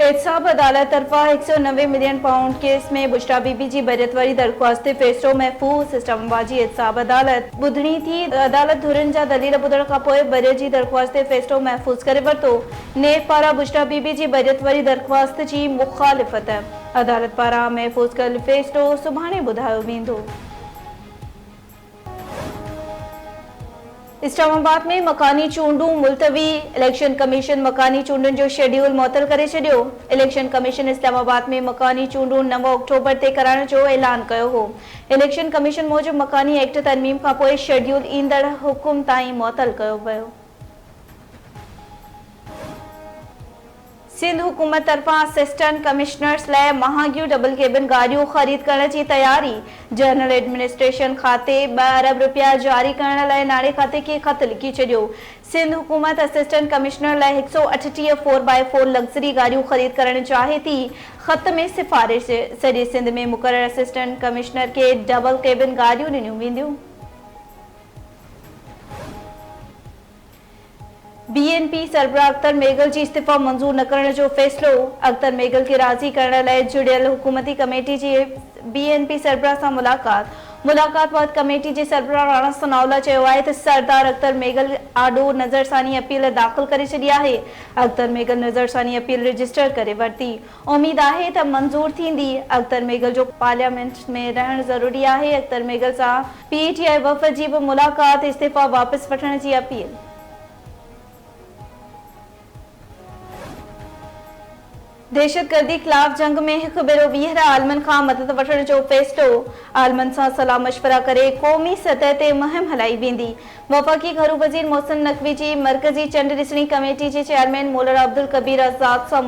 एहतसाब अदालत तरफ़ा 190 मिलियन पाउंड केस में बुशरा बीबी जी बरियत वारी दरख्वास्त फ़ैसिलो महफूज़। इस्लामाबाद जी एहतसाब अदालत ॿुधणी थी। अदालत धुरनि जा दलील ॿुधण खां पोइ बरियत जी दरख्वास्त ते फ़ैसिलो महफूज़ करे वरितो। नेब पारां बुशरा बीबी जी बरियत वारी दरख्वास्त जी मुखालिफ़त। अदालत पारां महफूज़ कयल फ़ैसिलो सुभाणे ॿुधायो वेंदो। इस्लामाबाद में मकानी चूंडूं मुलतवी। इलेक्शन कमीशन मकानी चूंडुनि जो शेड्यूल मुअतल करे छॾियो। इलेक्शन कमीशन इस्लामाबाद में मकानी चूंडूं 9 अक्टूबर ते कराइण जो ऐलान कयो हो। इलेक्शन कमीशन मूजिबि मकानी एक्ट तरमीम खां पोइ शेड्यूल ईंदड़ हुकुम ताईं मुअतल कयो वियो। सिंध हुकूमत तरफ़ां असिस्टेंट कमिश्नर्स लाइ महांगियूं डबल केबिन गाॾियूं ख़रीद करण जी तयारी। जनरल एडमिनिस्ट्रेशन खाते 2 अरब रुपया जारी करण लाइ नाणे खाते खे ख़त लिखी छॾियो। सिंध हुकूमत असिस्टेंट कमिश्नर लाइ 138 4x4 लग्ज़री गाॾियूं ख़रीद करण चाहे थी। ख़त में सिफ़ारिश सॼे सिंध में मुक़रर असिस्टेंट कमिश्नर खे डबल केबिन गाॾियूं ॾिनियूं वेंदियूं। BNP सरबराह अख्तर मेगल जी इस्तीफ़ा मंज़ूर न करण जो फ़ैसिलो। अख्तर मेगल खे राज़ी करण लाइ जुड़ियल हुकूमती कमेटी जी BNP सरबराह सां मुलाक़ात बाद कमेटी जे सरबराह राणा सनाउल्ला चयो आहे त सरदार अख्तर मेगल आॾो नज़रसानी अपील दाख़िल करे छॾी आहे। अख्तर मेगल नज़रसानी अपील रजिस्टर करे वरिती। उमीद आहे त मंज़ूर थींदी। अख्तर मेगल जो पार्लियामेंट में रहणु ज़रूरी आहे। अख्तर मेगल सां PTI वफ़द जी बि मुलाक़ात। इस्तीफ़ा वापसि वठण जी अपील। दहशतगर्दी ख़िलाफ़ जंग में हिकु भेरो ॿीहर आलमनि खां मदद वठण जो फ़ैसिलो। आलमनि सां सलाह मशवरा करे क़ौमी सतह ते मुहिम हलाई वेंदी। वफ़ाक़ी घरू वज़ीर मोहसिन नक़वी जी मरकज़ी चंड ॾिसणी कमेटी जे चेयरमैन मौलाना अब्दुल कबीर आज़ाद सां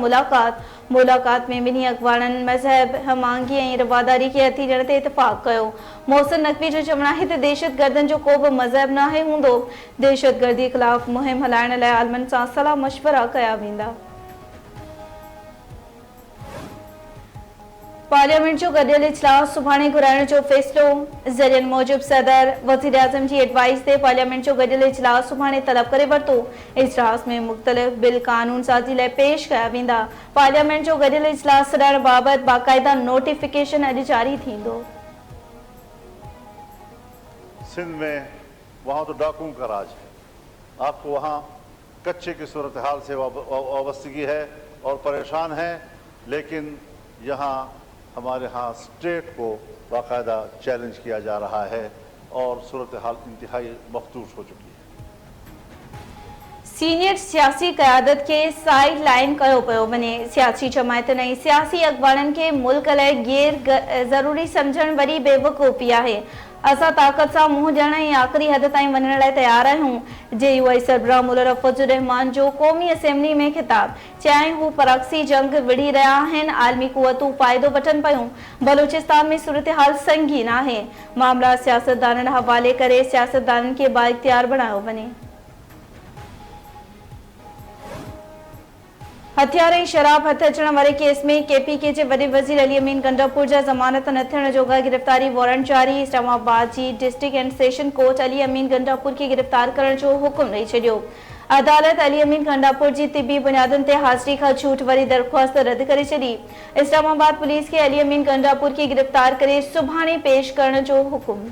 मुलाक़ात में ॿिन्ही अॻवाननि मज़हब, हमांगी ऐं रवादारी खे हथी ॾियण ते इतफ़ाक़ कयो। मोहसिन नक़वी जो चवणु आहे त दहशतगर्दनि जो को बि मज़हब नाहे हूंदो। दहशतगर्दी ख़िलाफ़ मुहिम हलाइण लाइ आलमनि सां सलाह मशवरा कया वेंदा। पार्लियामेंट जो गॾियल इजलास सुभाणे घुराइण जो फ़ैसिलो। ज़रियनि मूजिबि सदर वज़ीर आज़म जी एडवाइस ते पार्लियामेंट जो गॾियल इजलास सुभाणे तलब करे वरितो। इजलास में मुख़्तलिफ़ बिल कानून साज़ी लाइ पेश कया वेंदा। पार्लियामेंट जो गॾियल इजलास सॾाइण बाबति बाक़ाइदा नोटिफिकेशन अॼु जारी थींदो। सिंध में वहाँ तो डाकुओं का राज है। आपको वहाँ कच्चे की सूरत हाल से वाबस्तगी है और परेशान है, लेकिन यहाँ हमारे यहाँ स्टेट को बाकायदा चैलेंज किया जा रहा है और सूरत हाल इंतहाई मखदूश हो चुकी है। सीनियर सियासी क़यादत के साइड लाइन कयो पियो वञे। सियासी जमायतनि ऐं सियासी अॻवाननि खे मुल्क लाइ गैर ज़रूरी सम्झणु वरी बेवकूफ़ी आहे। असां ताक़त सां मुंहुं ॾियण ऐं आख़िरी हद ताईं वञण लाइ तयारु आहियूं। JUI सरबराह मुशर्रफ फज़लुर रहमान जो क़ौमी असेंबली में ख़िताब। चयाईं हू प्रॉक्सी जंग विढ़ी रहिया आहिनि। आलमी क़ुवतूं फ़ाइदो वठनि पियूं। बलूचिस्तान में सूरतहाल संगीन आहे। मामला सियासतदाननि हवाले करे सियासतदाननि खे बाइख्तियार बणायो वञे। हथियार ऐं शराब हथ अचण वारे केस में KPK जे वॾे वज़ीर अली अमीन गंडापुर जा ज़मानत न थियण जोगा गिरफ़्तारी वारंट जारी। इस्लामाबाद जी district and session court Ali Amin Gandapur खे गिरफ़्तार करण जो हुकुम ॾेई छॾियो। अदालत अली अमीन गंडापुर जी तिबी बुनियादुनि ते हाज़िरी खां छूट वारी दरख़्वास्त रद्द करे छॾी। इस्लामाबाद पुलिस खे अली अमीन गंडापुर खे गिरफ़्तार करे सुभाणे पेश करण जो हुकुम।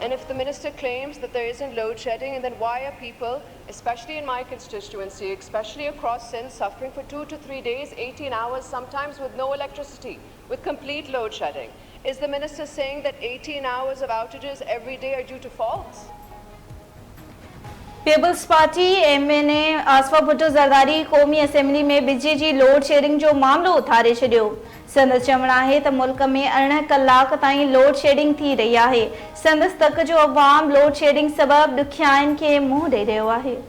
And if the minister claims that there isn't load shedding, then why are people, especially in my constituency, especially across Sindh, suffering for 2 to 3 days, 18 hours, sometimes with no electricity, with complete load shedding? Is the minister saying that 18 hours of outages every day are due to faults? Peoples Party MNA Asifa Bhutto Zardari क़ौमी assembly में बिजली जी load shedding जो मामलो उथारे छॾियो। संदसि चवणु आहे त मुल्क में 18 कलाक ताईं लोड शेडिंग थी रही आहे। संदसि तक जो अवाम लोड शेडिंग सबबि ॾुखियाईनि खे मुंहुं ॾेई रहियो आहे।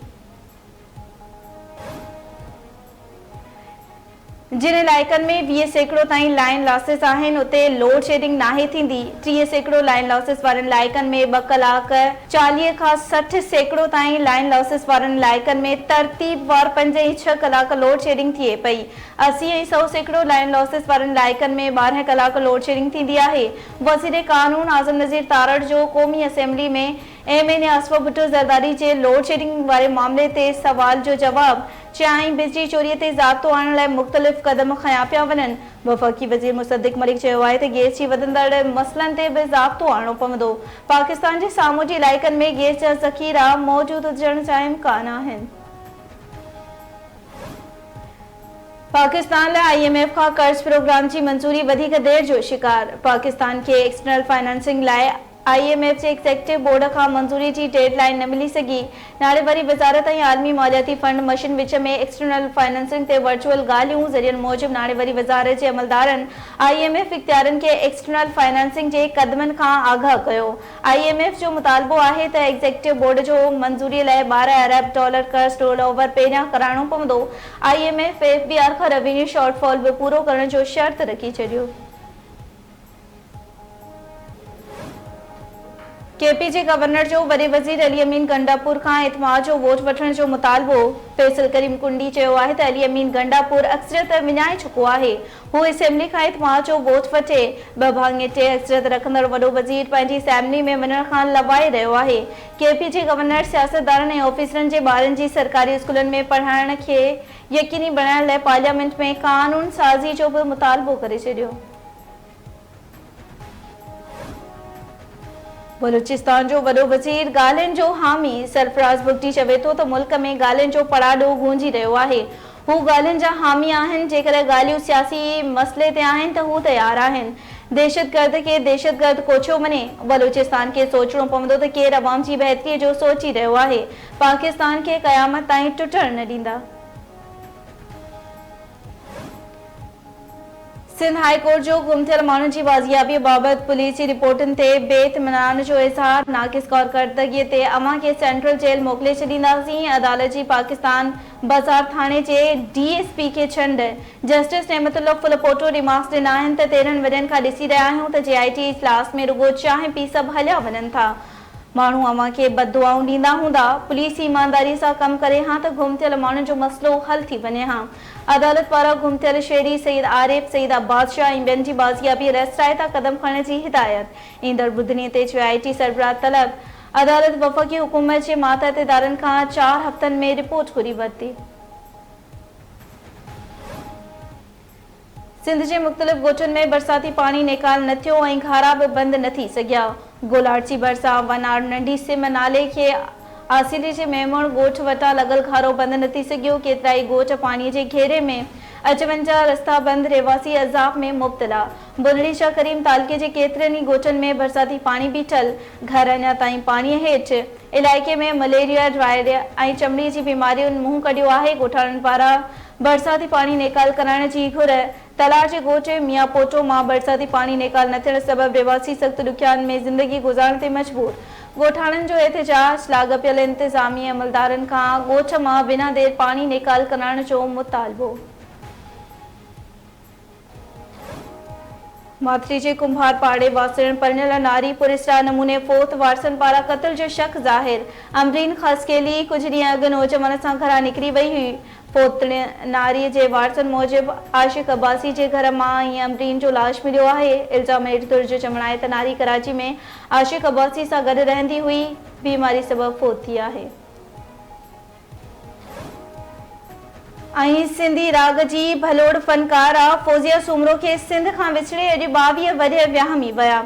जिन इलाइक़नि में 20% ताईं लाइन लॉसिस आहिनि उते लोड शेडिंग नाहे थींदी। 30% लाइन लॉसिस वारनि इलाइक़नि में 2 कलाक 40 खां 60% ताईं लाइन लॉसिस वारनि इलाइक़नि में तरतीबवार 5 ऐं 6 कलाक लोड शेडिंग थिए पई। 80 ऐं 100% लाइन लॉसिस वारनि इलाइक़नि में 12 कलाक लोड शेडिंग थींदी आहे। वज़ीर कानून आज़म नज़ीर तारड़ जो क़ौमी असेंबली में एमएन आसफा भुट्टो ज़रदारी जे लोड शेडिंग वारे मामले ते सवाल जो जवाब चाई बिजली चोरी ते ज़ाब्तो आणण लाइ मुख़्तलिफ़ क़दम खयां पिया वञनि। वफ़ाक़ी वज़ीर मुसद्दिक़ मलिक चयो आहे त गैस जी वधंदड़ मसइलनि ते बि ज़ाब्तो आणणो पवंदो। पाकिस्तान जे साम्हूं जे इलाइक़नि में गैस जा ज़ख़ीरा मौजूद हुजण जा इम्कान आहिनि। पाकिस्तान लाइ IMF खां कर्ज़ प्रोग्राम जी मंज़ूरी वधीक देर जो शिकार। पाकिस्तान खे एक्सटर्नल फाइनेंसिंग लाइ IMF जे एग्ज़ेक्टिव बोर्ड खां मंज़ूरी जी डेडलाइन न मिली सघी। नाले वरी वज़ारत ऐं आलमी मालियाती फंड मशीन विच में एक्सटर्नल फाइनेंसिंग ते वर्चुअल ॻाल्हियूं ज़रियनि मूजिबि नाले वरी वज़ारत जे अमलदारनि IMF इख़्तियारनि खे एक्सटर्नल फाइनेंसिंग जे क़दमनि खां आगाह कयो। IMF जो मुतालबो आहे त एग्ज़ेक्टिव बोर्ड जो मंज़ूरीअ लाइ $12 अरब कर्ज़ रोल ओवर पहिरियां कराइणो पवंदो। IMF FBR खां रेवेन्यू शॉर्टफॉल बि पूरो करण जो शर्त रखी छॾियो। KP जे गवर्नर जो वॾे वज़ीर अली अमीन गंडापुर खां इतमाद जो वोट वठण जो मुतालबो। फैसल करीम कुंडी चयो आहे त अली अमीन गंडापुर अक्सरियत विञाए चुको आहे। हू असेंबली खां इतमाद जो वोट वठे। 2 भाङे 2 अक्सरियत रखंदड़ वॾो वज़ीर पंहिंजी असेंबली में वञण खां लवाए रहियो आहे। KP जे गवर्नर सियासतदाननि ऐं ऑफिसरनि जे ॿारनि जी सरकारी स्कूलनि में पढ़ाइण खे यकीनी बणाइण लाइ पार्लियामेंट में कानून साज़ी जो बि मुतालबो करे छॾियो। बलूचिस्तान जो वॾो वज़ीर ॻाल्हियुनि जो हामी सरफराज़ भुट्टी चवे थो त मुल्क में ॻाल्हियुनि जो पड़ाॾो गूंजी रहियो आहे। हू ॻाल्हियुनि जा हामी आहिनि। जेकर ॻाल्हियूं सियासी मसइले ते आहिनि त हू तयार आहिनि। दहशतगर्द खे दहशतगर्द कोछो मञे। बलूचिस्तान खे सोचणो पवंदो त केरु अवाम जी बहितरीअ जो सोची रहियो आहे। पाकिस्तान खे क़यामत ताईं टुटण न ॾींदा। सिंध हाई कोर्ट जो गुम थियल माण्हुनि जी बाज़ियाबीअ बाबति पुलिस जी रिपोर्टुनि ते बेइत्मिनान जो इज़हार। नाक़िस कारकर्दगीअ ते अव्हां खे सेंट्रल जेल मोकिले छॾींदासीं। अदालत जी पाकिस्तान बाज़ार थाणे जे DSP खे छंड। जस्टिस नेमतुल्लाह फुलपोटो रिमार्क्स ॾिना आहिनि त 13 वरियनि खां ॾिसी रहिया आहियूं त JIT इजलास में रुॻो चांहि पी सभु हलिया वञनि था। माण्हू अव्हां खे बददुआऊं ॾींदा हूंदा। पुलिस ईमानदारी सां कमु करे हा त गुम थियल माण्हुनि जो मसइलो हल थी वञे हा। अदालत पारां गुम थियल शहरी सईद आरिफ, सईद अब्बास शाह ऐं ॿियनि जी बाज़ियाबी अरेस्ट आहे त क़दम खणण जी हिदायत। ईंदड़ ॿुधनीअ ते JIT सरबराह तलब। अदालत वफ़ाक़ी हुकूमत जे मातहत इदारनि खां 4 हफ़्तनि में रिपोर्ट घुरी वरिती। सिंध जे मुख़्तलिफ़ ॻोठनि में बरसाती पाणी निकाल न थियो ऐं घारा बि बंदि न थी सघिया। गोलारची भरिसां वनार नंढी सिम नाले खे आसिली जे मेमण ॻोठ वटां लॻल घारो बंदि न थी सघियो। केतिरा ई ॻोठ पाणीअ जे घेरे में। अचवञ जा रस्ता बंदि। रहवासी अज़ाब में मुब्तला। बुलड़ी शाह करीम तालुके जे केतिरनि ई ॻोठनि में बरसाती पाणी बीठल। घर अञा ताईं पाणीअ हेठि। इलाइक़े में मलेरिया, डायरिया ऐं चमड़ी जी बीमारियुनि मुंहुं कढियो आहे। ॻोठाणनि पारां बरसाती पाणी निकाल कराइण जी घुर। तलाउ जे ॻोठ मियापोटो मां बरसाती पाणी निकाल न थियण सबबि रहवासी सख़्त ॾुखियानि में ज़िंदगी गुज़ारण ते मजबूर। ॻोठाणनि जो एहतिजाज। लाॻापियल इंतिज़ामी अमलदारनि खां ॻोठ मां बिना देर पाणी निकाल कराइण जो मुतालबो। माथरी जे कुंभार पाड़े वासण परिणियल नारी पुरस्कार नमूने फोत। वारसनि पारां क़त्ल जो शक ज़ाहिर। अमरीन खसकेली कुझु ॾींहं अॻु नौजवान सां घरां निकिरी वई हुई। फोतड़ नारीअ जे वारसनि मूजिबि आशिक़ अब्बासी जे घर मां ई अमरीन जो लाश मिलियो आहे। इल्ज़ाम हेठि जो चवणु आहे त नारी कराची में आशिक़ अब्बासी सां गॾु रहंदी हुई। बीमारी सबबि फोत थी आहे। ऐं सिंधी राग जी भलोड़ फनकारा फौजिया सूमरो खे सिंध खां विछड़े अॼु 22 वरिय वियामी विया।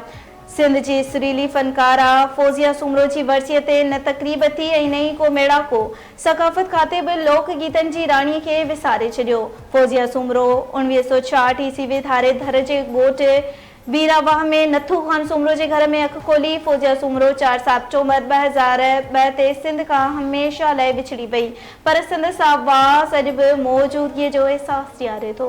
सिंध जी सुरीली फनकारा फौजिया सूमरो जी वरसीअ ते न तक़रीब थी ऐं न ई को मेड़ाको। सक़ाफ़त खाते बि लोक गीतनि जी राणीअ खे विसारे छॾियो। फौजिया सूमरो 1966 ईस्वी धारे धर जे ॻोठ वीरावाह में नथू ख़ान सूमरो जे घर में अखि खोली। फौजिया सूमरो 4 सेप्टेम्बर 2002 ते सिंध खां हमेशह लाइ विछड़ी वई। पर सिंध सां वास अॼु बि मौजूदगीअ जो अहसासु ॾियारे थो।